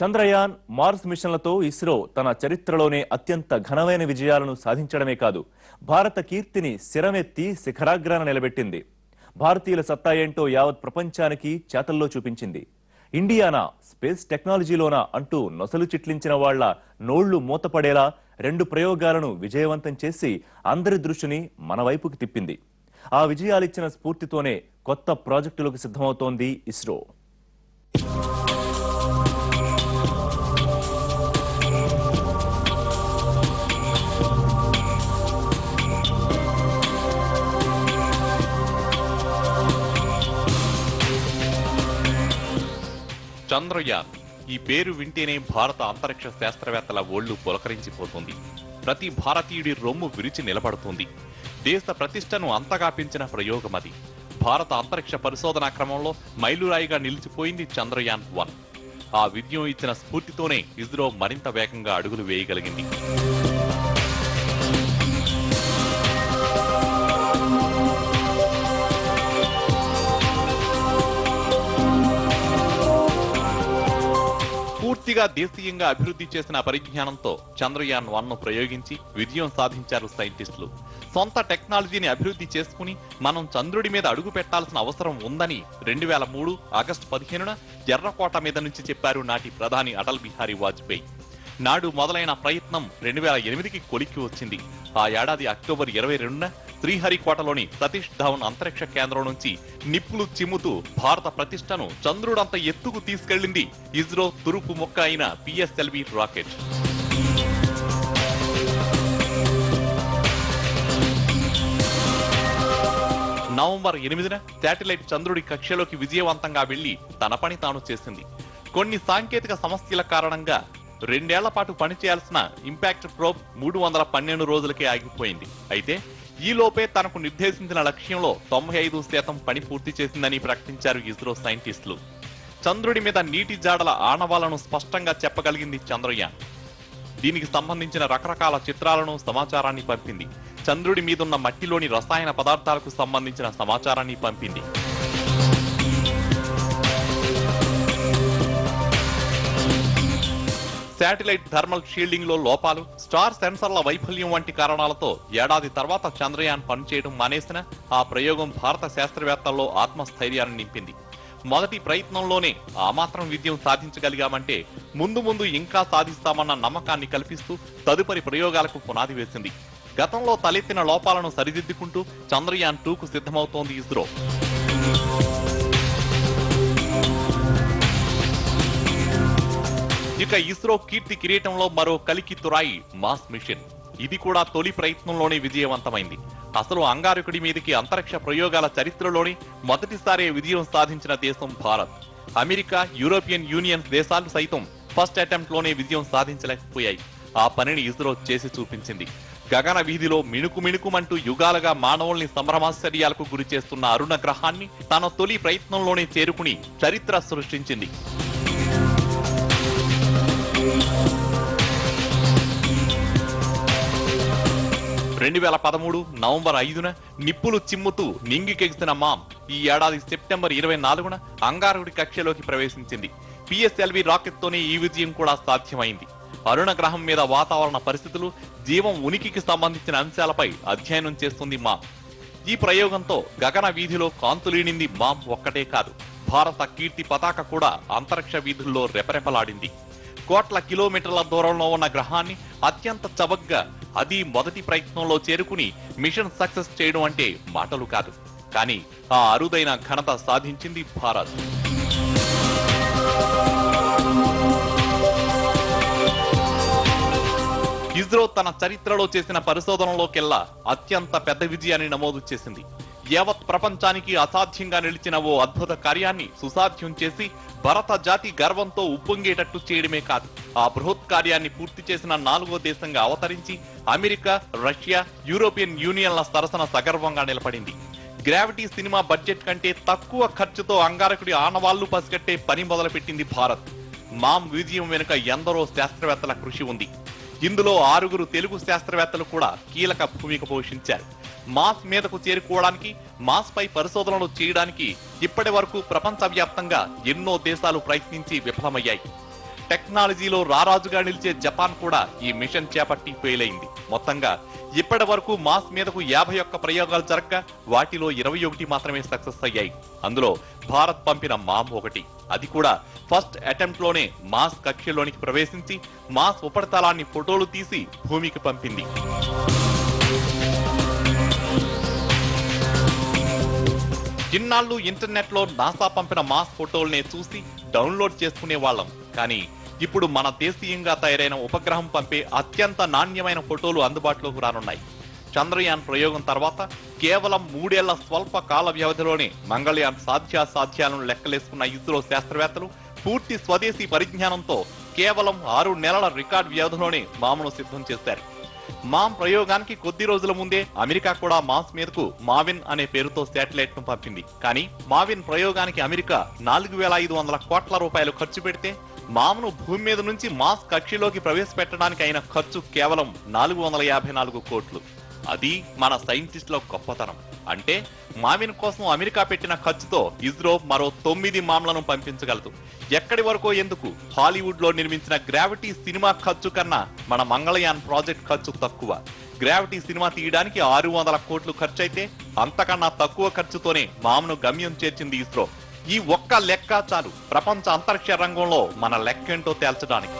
Chandrayaan, Mars మిషన్లతో ఇస్రో తన చరిత్రలోనే అత్యంత ఘనమైన విజయాలను సాధించడమే కాదు, భారత కీర్తిని శిరమెత్తి శిఖరాగ్రాన నిలబెట్టింది. భారతీయుల సత్తా ఏంటో యావత్ ప్రపంచానికి చేతల్లో చూపించింది. ఇండియానా, స్పేస్ టెక్నాలజీలోనా అంటూ నొసలు చిట్లించిన వాళ్ల నోళ్లు మూతపడేలా 2 ప్రయోగాలను విజయవంతం చేసి అందరి దృష్టిని మన వైపుకి తిప్పింది. ఆ విజయాలిచ్చిన స్ఫూర్తితోనే కొత్త ప్రాజెక్టులకు సిద్ధమవుతోంది ఇస్రో. చంద్రయాన్ ఈ పేరు వింటేనే భారత అంతరిక్ష శాస్త్రవేత్తల ఒళ్లు పులకరించిపోతుంది. ప్రతి భారతీయుడి రొమ్ము విరిచి నిలబడుతుంది. దేశ ప్రతిష్టను అంతగా పెంచిన ప్రయోగం అది. భారత అంతరిక్ష పరిశోధనా క్రమంలో మైలురాయిగా నిలిచిపోయింది చంద్రయాన్ 1. ఆ విజయం ఇచ్చిన స్ఫూర్తితోనే ఇస్రో మరింత వేగంగా అడుగులు వేయగలిగింది. పూర్తిగా దేశీయంగా అభివృద్ధి చేసిన పరిజ్ఞానంతో చంద్రయాన్ 1ను ప్రయోగించి విజయం సాధించారు సైంటిస్టులు. సొంత టెక్నాలజీని అభివృద్ధి చేసుకుని మనం చంద్రుడి మీద అడుగు పెట్టాల్సిన అవసరం ఉందని 2003 ఆగస్టు 15న ఎర్రకోట మీద నుంచి చెప్పారు నాటి ప్రధాని అటల్ బిహారీ వాజ్పేయి. నాడు మొదలైన ప్రయత్నం 2008కి కొలిక్కి వచ్చింది. ఆ ఏడాది అక్టోబర్ 22న శ్రీహరికోటలోని సతీష్ ధావన్ అంతరిక్ష కేంద్రం నుంచి నిప్పులు చిమ్ముతూ భారత ప్రతిష్టను చంద్రుడంత ఎత్తుకు తీసుకెళ్లింది ఇస్రో తురుపు మొక్క అయిన పిఎస్ఎల్వి రాకెట్. నవంబర్ 8న శాటిలైట్ చంద్రుడి కక్షలోకి విజయవంతంగా వెళ్లి తన పని తాను చేసింది. కొన్ని సాంకేతిక సమస్యల కారణంగా 2 ఏళ్ల పాటు పనిచేయాల్సిన ఇంపాక్ట్ ప్రోబ్ 312 రోజులకే ఆగిపోయింది. అయితే ఈలోపే తనకు నిర్దేశించిన లక్ష్యంలో 95% పని పూర్తి చేసిందని ప్రకటించారు ఇస్రో సైంటిస్టులు. చంద్రుడి మీద నీటి జాడల ఆనవాలను స్పష్టంగా చెప్పగలిగింది చంద్రయాన్. దీనికి సంబంధించిన రకరకాల చిత్రాలను, సమాచారాన్ని పంపింది. చంద్రుడి మీదున్న మట్టిలోని రసాయన పదార్థాలకు సంబంధించిన సమాచారాన్ని పంపింది. శాటిలైట్ థర్మల్ షీల్డింగ్ లో లోపాలు, స్టార్ సెన్సర్ల వైఫల్యం వంటి కారణాలతో ఏడాది తర్వాత చంద్రయాన్ పనిచేయడం మానేసిన ఆ ప్రయోగం భారత శాస్త్రవేత్తల్లో ఆత్మస్థైర్యాన్ని నింపింది. మొదటి ప్రయత్నంలోనే ఆ మాత్రం విజయం సాధించగలిగామంటే ముందు ముందు ఇంకా సాధిస్తామన్న నమ్మకాన్ని కల్పిస్తూ తదుపరి ప్రయోగాలకు పునాది వేసింది. గతంలో తలెత్తిన లోపాలను సరిదిద్దుకుంటూ చంద్రయాన్ 2కు సిద్ధమవుతోంది ఇస్రో. ఇక ఇస్రో కీర్తి కిరీటంలో మరో కలికి తురాయి మాస్ మిషన్. ఇది కూడా తొలి ప్రయత్నంలోనే విజయవంతమైంది. అసలు అంగారకుడి మీదకి అంతరిక్ష ప్రయోగాల చరిత్రలోనే మొదటిసారి విజయం సాధించిన దేశం భారత్. అమెరికా, యూరోపియన్ యూనియన్ దేశాలు సైతం ఫస్ట్ అటెంప్ట్ లోనే విజయం సాధించలేకపోయాయి. ఆ పనిని ఇస్రో చేసి చూపించింది. గగన వీధిలో మిణుకు మిణుకుమంటూ యుగాలుగా మానవుల్ని సంభ్రమాశ్చర్యాలకు గురి చేస్తున్న అరుణ గ్రహాన్ని తన తొలి ప్రయత్నంలోనే చేరుకుని చరిత్ర సృష్టించింది. 2013 నవంబర్ 5న నిప్పులు చిమ్ముతూ నింగికెగిసిన మామ్ ఈ ఏడాది సెప్టెంబర్ 24న అంగారకుడి కక్షలోకి ప్రవేశించింది. పిఎస్ఎల్వి రాకెట్ తోనే ఈ విజయం కూడా సాధ్యమైంది. అరుణ గ్రహం మీద వాతావరణ పరిస్థితులు, జీవం ఉనికికి సంబంధించిన అంశాలపై అధ్యయనం చేస్తుంది మామ్. ఈ ప్రయోగంతో గగన వీధిలో కాంతులీనింది మామ్ ఒక్కటే కాదు, భారత కీర్తి పతాక కూడా అంతరిక్ష వీధుల్లో రెపరెపలాడింది. కోట్ల కిలోమీటర్ల దూరంలో ఉన్న గ్రహాన్ని అత్యంత చవకగా, అది మొదటి ప్రయత్నంలో చేరుకుని మిషన్ సక్సెస్ చేయడం అంటే మాటలు కాదు. కానీ ఆ అరుదైన ఘనత సాధించింది భారత్. ఇస్రో తన చరిత్రలో చేసిన పరిశోధనలోకెల్లా అత్యంత పెద్ద విజయాన్ని నమోదు చేసింది. యావత్ ప్రపంచానికి అసాధ్యంగా నిలిచిన ఓ అద్భుత కార్యాన్ని సుసాధ్యం చేసి భారత జాతి గర్వంతో ఉప్పొంగేటట్టు చేయడమే కాదు, ఆ బృహత్ కార్యాన్ని పూర్తి చేసిన 4వ దేశంగా అవతరించి అమెరికా, రష్యా, యూరోపియన్ యూనియన్ల సరసన సగర్వంగా నిలబడింది. గ్రావిటీ సినిమా బడ్జెట్ కంటే తక్కువ ఖర్చుతో అంగారకుడి ఆనవాళ్లు పసిగట్టే పని మొదలుపెట్టింది భారత్. మామ్ విజయం వెనుక ఎందరో శాస్త్రవేత్తల కృషి ఉంది. ఇందులో 6 తెలుగు శాస్త్రవేత్తలు కూడా కీలక భూమిక పోషించారు. మాస్ మీదకు చేరుకోవడానికి, మాస్ పై పరిశోధనలు చేయడానికి ఇప్పటి వరకు ప్రపంచవ్యాప్తంగా ఎన్నో దేశాలు ప్రయత్నించి విఫలమయ్యాయి. టెక్నాలజీలో రారాజుగా నిలిచే జపాన్ కూడా ఈ మిషన్ చేపట్టి ఫెయిల్ అయింది. మొత్తంగా ఇప్పటి వరకు మాస్ మీదకు 51 ప్రయోగాలు జరగగా వాటిలో 21 మాత్రమే సక్సెస్ అయ్యాయి. అందులో భారత్ పంపిన మామ్ ఒకటి. అది కూడా ఫస్ట్ అటెంప్ట్ లోనే మాస్ కక్షలోనికి ప్రవేశించి మాస్ ఉపరితలాన్ని ఫోటోలు తీసి భూమికి పంపింది. ఇన్నాళ్ళు ఇంటర్నెట్ లో నాసా పంపిన మాస్ ఫోటోల్నే చూసి డౌన్లోడ్ చేసుకునే వాళ్ళం. కానీ ఇప్పుడు మన దేశీయంగా తయారైన ఉపగ్రహం పంపే అత్యంత నాణ్యమైన ఫోటోలు అందుబాటులోకి రానున్నాయి. చంద్రయాన్ ప్రయోగం తర్వాత కేవలం 3 ఏళ్ల స్వల్ప కాల వ్యవధిలోనే మంగళయాన్ సాధ్యాసాధ్యాలను లెక్కలేసుకున్న ఇస్రో శాస్త్రవేత్తలు పూర్తి స్వదేశీ పరిజ్ఞానంతో కేవలం 6 నెలల రికార్డ్ వ్యవధిలోనే మామ్ను సిద్ధం చేశారు. మామ్ ప్రయోగానికి కొద్ది రోజుల ముందే అమెరికా కూడా మాస్ మీదకు మావిన్ అనే పేరుతో శాటిలైట్ ను పంపింది. కానీ మావిన్ ప్రయోగానికి అమెరికా 4,500 కోట్ల రూపాయలు ఖర్చు పెడితే మామ్ను భూమి మీద నుంచి మాస్ కక్షలోకి ప్రవేశపెట్టడానికి అయిన ఖర్చు కేవలం 454 కోట్లు. అది మన సైంటిస్టుల గొప్పతనం. అంటే మావిన్ కోసం అమెరికా పెట్టిన ఖర్చుతో ఇస్రో మరో 9 మామ్లను పంపించగలదు. ఎక్కడి వరకు ఎందుకు, హాలీవుడ్ లో నిర్మించిన గ్రావిటీ సినిమా ఖర్చు కన్నా మన మంగళయాన్ ప్రాజెక్ట్ ఖర్చు తక్కువ. గ్రావిటీ సినిమా తీయడానికి 600 కోట్లు ఖర్చు అయితే అంతకన్నా తక్కువ ఖర్చుతోనే మామ్ను గమ్యం చేర్చింది ఇస్రో. ఈ ఒక్క లెక్క చాలు ప్రపంచ అంతరిక్ష రంగంలో మన లెక్కేంటో తేల్చడానికి.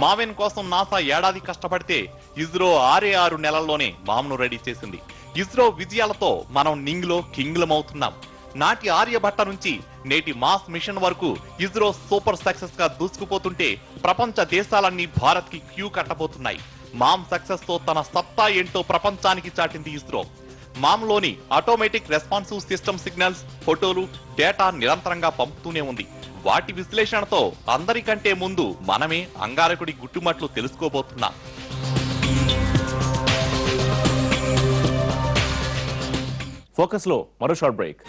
మావిన్ కోసం నాసా ఏడాది కష్టపడితే ఇస్రో 6 నెలల్లోనే మామ్ను రెడీ చేసింది. ఇస్రో విజయాలతో మనం నింగ్లో కింగ్లమవుతున్నాం. నాటి ఆర్యభట్ట నుంచి నేటి మాస్ మిషన్ వరకు ఇస్రో సూపర్ సక్సెస్ గా దూసుకుపోతుంటే ప్రపంచ దేశాలన్నీ భారత్ కి క్యూ కట్టబోతున్నాయి. మామ్ సక్సెస్ తో తన సత్తా ఏంటో ప్రపంచానికి చాటింది ఇస్రో. మామ్ లోని ఆటోమేటిక్ రెస్పాన్సివ్ సిస్టమ్ సిగ్నల్స్, ఫోటోలు, డేటా నిరంతరంగా పంపుతూనే ఉంది. వాటి విశ్లేషణతో అందరికంటే ముందు మనమే అంగారకుడి గుట్టుమట్లు తెలుసుకోబోతున్నాం. ఫోకస్ లో మరో షార్ట్ బ్రేక్.